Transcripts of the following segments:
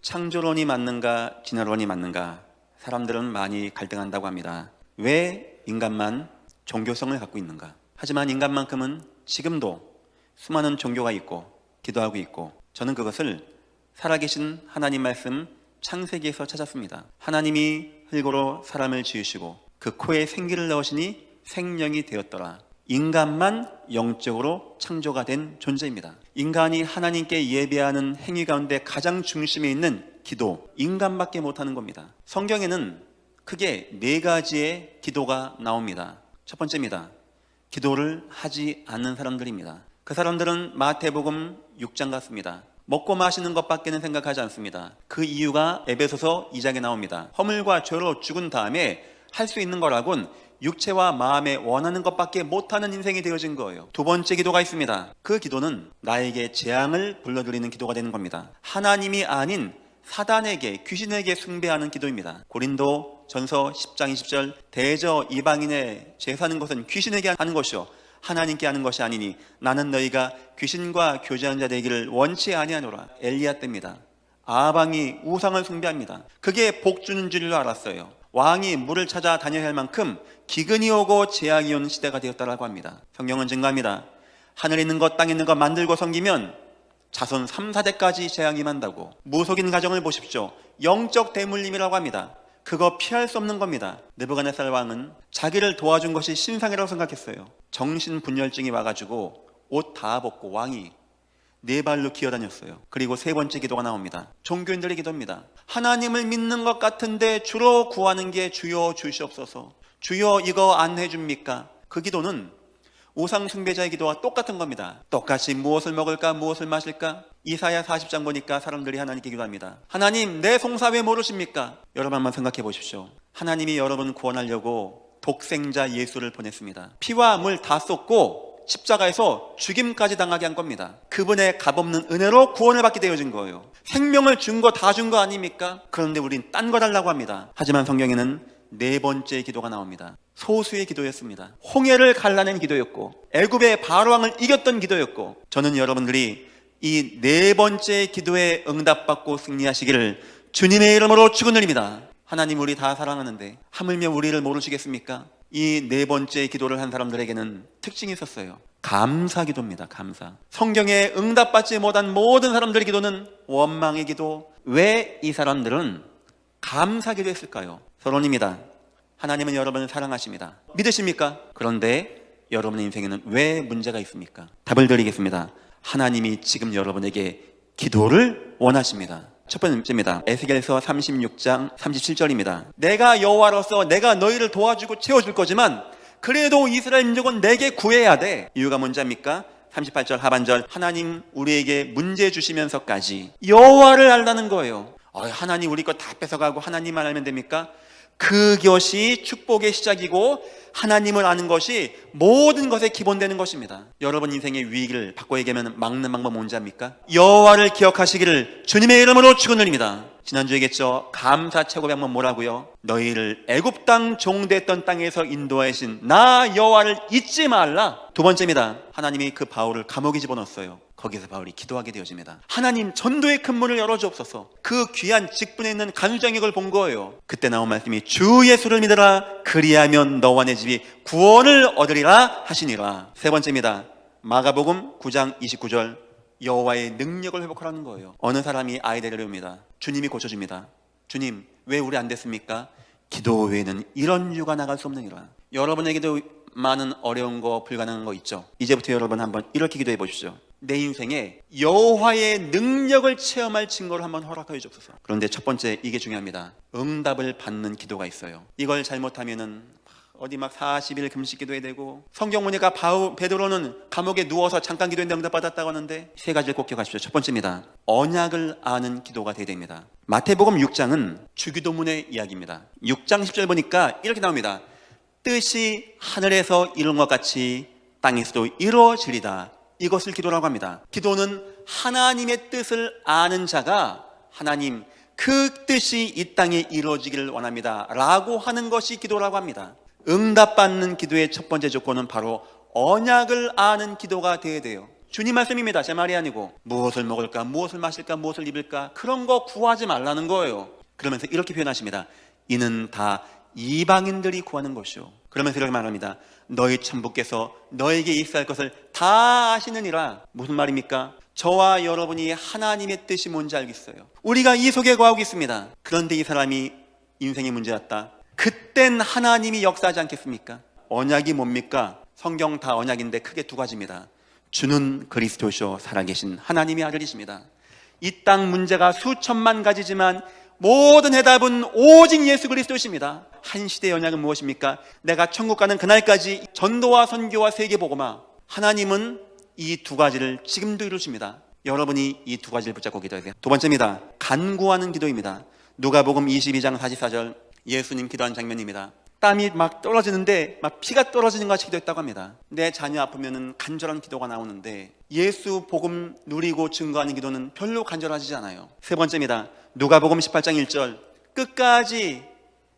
창조론이 맞는가 진화론이 맞는가 사람들은 많이 갈등한다고 합니다. 왜 인간만 종교성을 갖고 있는가? 하지만 인간만큼은 지금도 수많은 종교가 있고 기도하고 있고, 저는 그것을 살아계신 하나님 말씀 창세기에서 찾았습니다. 하나님이 흙으로 사람을 지으시고 그 코에 생기를 넣으시니 생명이 되었더라. 인간만 영적으로 창조가 된 존재입니다. 인간이 하나님께 예배하는 행위 가운데 가장 중심에 있는 기도, 인간밖에 못하는 겁니다. 성경에는 크게 4가지의 기도가 나옵니다. 첫 번째입니다. 기도를 하지 않는 사람들입니다. 그 사람들은 마태복음 6장 같습니다. 먹고 마시는 것밖에는 생각하지 않습니다. 그 이유가 에베소서 2장에 나옵니다. 허물과 죄로 죽은 다음에 할 수 있는 거라곤 육체와 마음에 원하는 것밖에 못하는 인생이 되어진 거예요. 두 번째 기도가 있습니다. 그 기도는 나에게 재앙을 불러들이는 기도가 되는 겁니다. 하나님이 아닌 사단에게, 귀신에게 숭배하는 기도입니다. 고린도 전서 10장 20절 대저 이방인의 제사하는 것은 귀신에게 하는 것이요 하나님께 하는 것이 아니니 나는 너희가 귀신과 교제하는 자 되기를 원치 아니하노라. 엘리야 때입니다. 아방이 우상을 숭배합니다. 그게 복 주는 줄로 알았어요. 왕이 물을 찾아 다녀야 할 만큼 기근이 오고 재앙이 온 시대가 되었다라고 합니다. 성경은 증거합니다. 하늘에 있는 것 땅에 있는 것 만들고 섬기면 자손 3, 4대까지 재앙이 만다고. 무속인 가정을 보십시오. 영적 대물림이라고 합니다. 그거 피할 수 없는 겁니다. 느부갓네살 왕은 자기를 도와준 것이 신상이라고 생각했어요. 정신분열증이 와가지고 옷 다 벗고 왕이 4발로 기어다녔어요. 그리고 3번째 기도가 나옵니다. 종교인들의 기도입니다. 하나님을 믿는 것 같은데 주로 구하는 게 주여 주시옵소서. 주여 이거 안 해줍니까? 그 기도는 우상 숭배자의 기도와 똑같은 겁니다. 똑같이 무엇을 먹을까 무엇을 마실까? 이사야 40장 보니까 사람들이 하나님께 기도합니다. 하나님 내 송사 왜 모르십니까? 여러분 한번 생각해 보십시오. 하나님이 여러분 구원하려고 독생자 예수를 보냈습니다. 피와 물 다 쏟고 십자가에서 죽임까지 당하게 한 겁니다. 그분의 값없는 은혜로 구원을 받게 되어진 거예요. 생명을 준 거 다 준 거 아닙니까? 그런데 우린 딴 거 달라고 합니다. 하지만 성경에는 4번째 기도가 나옵니다. 소수의 기도였습니다. 홍해를 갈라낸 기도였고 애굽의 바로왕을 이겼던 기도였고, 저는 여러분들이 이 4번째 기도에 응답받고 승리하시기를 주님의 이름으로 축원드립니다. 하나님 우리 다 사랑하는데 하물며 우리를 모르시겠습니까? 이 4번째 기도를 한 사람들에게는 특징이 있었어요. 감사 기도입니다. 감사. 성경에 응답받지 못한 모든 사람들의 기도는 원망의 기도. 왜 이 사람들은 감사 기도했을까요? 서론입니다. 하나님은 여러분을 사랑하십니다. 믿으십니까? 그런데 여러분의 인생에는 왜 문제가 있습니까? 답을 드리겠습니다. 하나님이 지금 여러분에게 기도를 원하십니다. 첫 번째입니다. 에스겔서 36장 37절입니다. 내가 여호와로서 내가 너희를 도와주고 채워줄 거지만 그래도 이스라엘 민족은 내게 구해야 돼. 이유가 뭔지 압니까? 38절 하반절, 하나님 우리에게 문제 주시면서까지 여호와를 알라는 거예요. 하나님 우리 거 다 뺏어가고 하나님만 알면 됩니까? 그것이 축복의 시작이고 하나님을 아는 것이 모든 것의 기본 되는 것입니다. 여러분 인생의 위기를 바꿔 얘기하면 막는 방법 뭔지 압니까? 여호와를 기억하시기를 주님의 이름으로 축원드립니다. 지난주에 얘기했죠. 감사 최고 방법 뭐라고요? 너희를 애굽 땅 종됐던 땅에서 인도하신 나 여호와를 잊지 말라. 두 번째입니다. 하나님이 그 바울을 감옥에 집어넣었어요. 거기서 바울이 기도하게 되어집니다. 하나님 전도의 큰 문을 열어주옵소서. 그 귀한 직분에 있는 간수장역을 본 거예요. 그때 나온 말씀이 주 예수를 믿으라 그리하면 너와 내 집이 구원을 얻으리라 하시니라. 세 번째입니다. 마가복음 9장 29절 여호와의 능력을 회복하라는 거예요. 어느 사람이 아이 데려옵니다. 주님이 고쳐줍니다. 주님 왜 우리 안 됐습니까? 기도 외에는 이런 이유가 나갈 수 없느니라. 여러분에게도 많은 어려운 거 불가능한 거 있죠. 이제부터 여러분 한번 이렇게 기도해 보십시오. 내 인생에 여호와의 능력을 체험할 증거를 한번 허락하여 주옵소서. 그런데 첫 번째 이게 중요합니다. 응답을 받는 기도가 있어요. 이걸 잘못하면은 어디 막 40일 금식 기도해야 되고, 성경 보니까 베드로는 감옥에 누워서 잠깐 기도했는데 응답받았다고 하는데 3가지를 꼭 기억하십시오. 첫 번째입니다. 언약을 아는 기도가 되어야 됩니다. 마태복음 6장은 주기도문의 이야기입니다. 6장 10절 보니까 이렇게 나옵니다. 뜻이 하늘에서 이룬 것 같이 땅에서도 이루어지리다. 이것을 기도라고 합니다. 기도는 하나님의 뜻을 아는 자가 하나님 그 뜻이 이 땅에 이루어지기를 원합니다 라고 하는 것이 기도라고 합니다. 응답받는 기도의 첫 번째 조건은 바로 언약을 아는 기도가 되어야 돼요. 주님 말씀입니다. 제 말이 아니고. 무엇을 먹을까, 무엇을 마실까, 무엇을 입을까, 그런 거 구하지 말라는 거예요. 그러면서 이렇게 표현하십니다. 이는 다 이방인들이 구하는 것이요. 그러면서 이렇게 말합니다. 너희 천부께서 너에게 있어야 할 것을 다 아시느니라. 무슨 말입니까? 저와 여러분이 하나님의 뜻이 뭔지 알겠어요. 우리가 이 속에 거하고 있습니다. 그런데 이 사람이 인생의 문제였다. 그땐 하나님이 역사하지 않겠습니까? 언약이 뭡니까? 성경 다 언약인데 크게 두 가지입니다. 주는 그리스도시요 살아계신 하나님의 아들이십니다. 이 땅 문제가 수천만 가지지만 모든 해답은 오직 예수 그리스도십니다. 한 시대의 언약은 무엇입니까? 내가 천국 가는 그날까지 전도와 선교와 세계복음화. 하나님은 이 두 가지를 지금도 이루십니다. 여러분이 이 두 가지를 붙잡고 기도해야 돼요. 두 번째입니다. 간구하는 기도입니다. 누가복음 22장 44절 예수님 기도한 장면입니다. 땀이 막 떨어지는데 막 피가 떨어지는 것 같이 기도했다고 합니다. 내 자녀 아프면은 간절한 기도가 나오는데 예수 복음 누리고 증거하는 기도는 별로 간절하지 않아요. 세 번째입니다. 누가복음 18장 1절 끝까지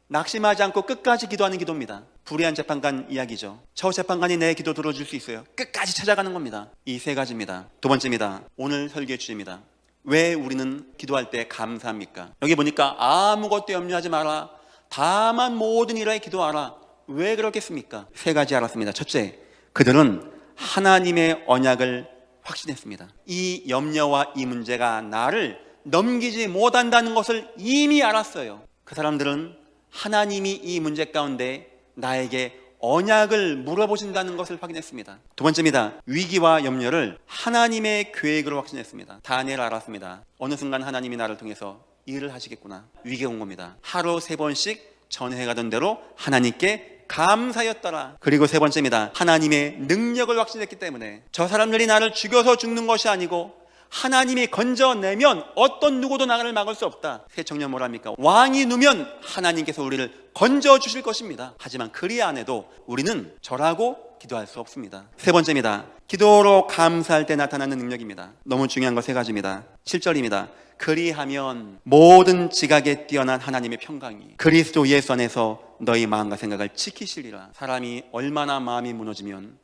낙심하지 않고 끝까지 기도하는 기도입니다. 불의한 재판관 이야기죠. 저 재판관이 내 기도 들어줄 수 있어요. 끝까지 찾아가는 겁니다. 이 세 가지입니다. 두 번째입니다. 오늘 설교의 주제입니다. 왜 우리는 기도할 때 감사합니까? 여기 보니까 아무것도 염려하지 마라. 다만 모든 일에 기도하라. 왜 그렇겠습니까? 세 가지 알았습니다. 첫째, 그들은 하나님의 언약을 확신했습니다. 이 염려와 이 문제가 나를 넘기지 못한다는 것을 이미 알았어요. 그 사람들은 하나님이 이 문제 가운데 나에게 언약을 물어보신다는 것을 확인했습니다. 두 번째입니다. 위기와 염려를 하나님의 계획으로 확신했습니다. 다니엘 알았습니다. 어느 순간 하나님이 나를 통해서 일을 하시겠구나. 위기가 온 겁니다. 하루 3번씩 전해가던 대로 하나님께 감사였더라. 그리고 세 번째입니다. 하나님의 능력을 확신했기 때문에 저 사람들이 나를 죽여서 죽는 것이 아니고 하나님이 건져내면 어떤 누구도 나를 막을 수 없다. 새 청년 뭐랍니까? 왕이 누면 하나님께서 우리를 건져주실 것입니다. 하지만 그리 안 해도 우리는 절하고 기도할 수 없습니다. 세 번째입니다. 기도로 감사할 때 나타나는 능력입니다. 너무 중요한 거 세 가지입니다. 7절입니다. 그리하면 모든 지각에 뛰어난 하나님의 평강이 그리스도 예수 안에서 너희 마음과 생각을 지키시리라. 사람이 얼마나 마음이 무너지면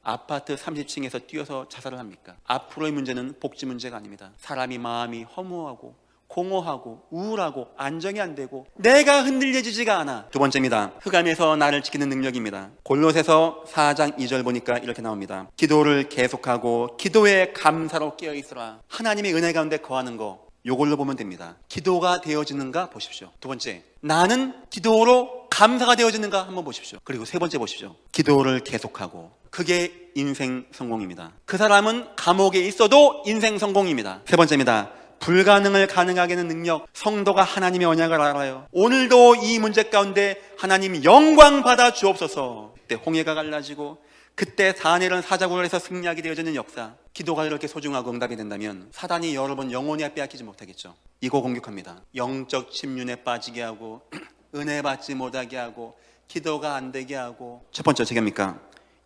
아파트 30층에서 뛰어서 자살을 합니까? 앞으로의 문제는 복지 문제가 아닙니다. 사람이 마음이 허무하고 공허하고 우울하고 안정이 안 되고 내가 흔들려지지가 않아. 두 번째입니다. 흑암에서 나를 지키는 능력입니다. 골로새서 4장 2절 보니까 이렇게 나옵니다. 기도를 계속하고 기도에 감사로 깨어있으라. 하나님의 은혜 가운데 거하는 거, 요걸로 보면 됩니다. 기도가 되어지는가 보십시오. 두 번째, 나는 기도로 감사가 되어지는가 한번 보십시오. 그리고 세 번째 보십시오. 기도를 계속하고, 그게 인생 성공입니다. 그 사람은 감옥에 있어도 인생 성공입니다. 세 번째입니다. 불가능을 가능하게 하는 능력. 성도가 하나님의 언약을 알아요. 오늘도 이 문제 가운데 하나님 영광 받아 주옵소서. 그때 홍해가 갈라지고 그때 다니엘은 사자굴을 해서 승리하게 되어지는 역사. 기도가 이렇게 소중하고 응답이 된다면 사단이 여러분 영원히 빼앗기지 못하겠죠. 이거 공격합니다. 영적 침륜에 빠지게 하고 은혜 받지 못하게 하고 기도가 안 되게 하고. 첫 번째 어떻게 합니까?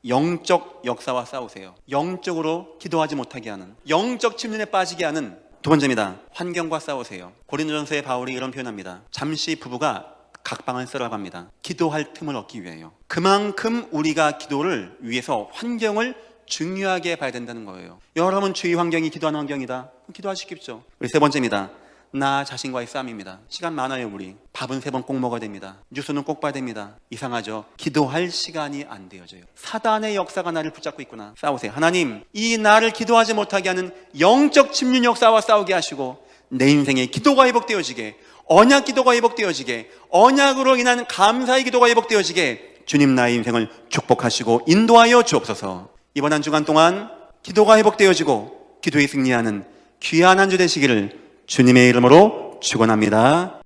영적 역사와 싸우세요. 영적으로 기도하지 못하게 하는, 영적 침륜에 빠지게 하는. 두 번째입니다. 환경과 싸우세요. 고린도전서의 바울이 이런 표현합니다. 잠시 부부가 각방을 쓰러갑니다. 기도할 틈을 얻기 위해요. 그만큼 우리가 기도를 위해서 환경을 중요하게 봐야 된다는 거예요. 여러분 주위 환경이 기도하는 환경이다. 기도하시겠죠. 우리 세 번째입니다. 나 자신과의 싸움입니다. 시간 많아요. 우리 밥은 3번 꼭 먹어야 됩니다. 뉴스는 꼭 봐야 됩니다. 이상하죠? 기도할 시간이 안 되어져요. 사단의 역사가 나를 붙잡고 있구나. 싸우세요. 하나님, 이 나를 기도하지 못하게 하는 영적 침륜 역사와 싸우게 하시고 내 인생에 기도가 회복되어지게, 언약 기도가 회복되어지게, 언약으로 인한 감사의 기도가 회복되어지게 주님 나의 인생을 축복하시고 인도하여 주옵소서. 이번 한 주간 동안 기도가 회복되어지고 기도에 승리하는 귀한 한 주 되시기를 주님의 이름으로 축원합니다.